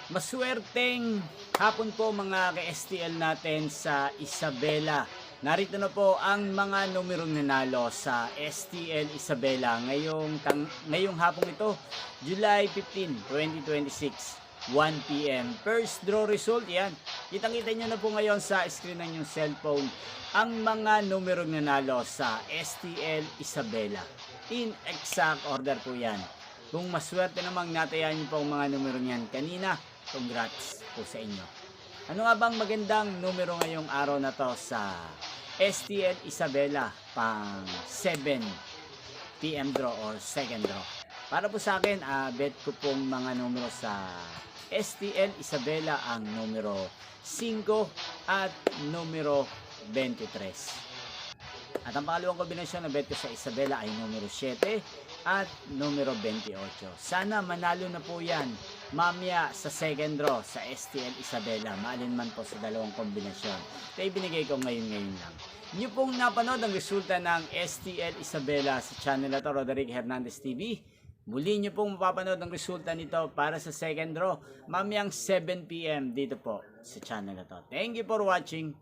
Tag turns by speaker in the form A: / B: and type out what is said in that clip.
A: Maswerteng hapon po mga ka-STL natin sa Isabela. Narito na po ang mga numerong nanalo sa STL Isabela ngayong hapong ito, July 15, 2026, 1 p.m. First draw result yan. Kitang-kita nyo na po ngayon sa screen ng inyong cellphone ang mga numerong nanalo sa STL Isabela. In exact order po yan. Kung maswerte namang natayan nyo po ang mga numero niyan kanina, congrats po sa inyo. Ano nga bang magandang numero ngayong araw na to sa STL Isabela pang 7 PM draw or second draw? Para po sa akin, bet ko pong mga numero sa STL Isabela ang numero 5 at numero 23. At ang pangalawang kombinasyon na bet ko sa Isabela ay numero 7 at numero 28. Sana manalo na po yan mamaya sa second draw sa STL Isabela. Maalin man po sa dalawang kombinasyon. Ito ibinigay ko ngayon lang. Inyo pong napanood ang resulta ng STL Isabela sa channel na to, Roderick Hernandez TV. Muli nyo pong mapapanood ang resulta nito para sa second draw mamayang 7 PM dito po sa channel na to. Thank you for watching.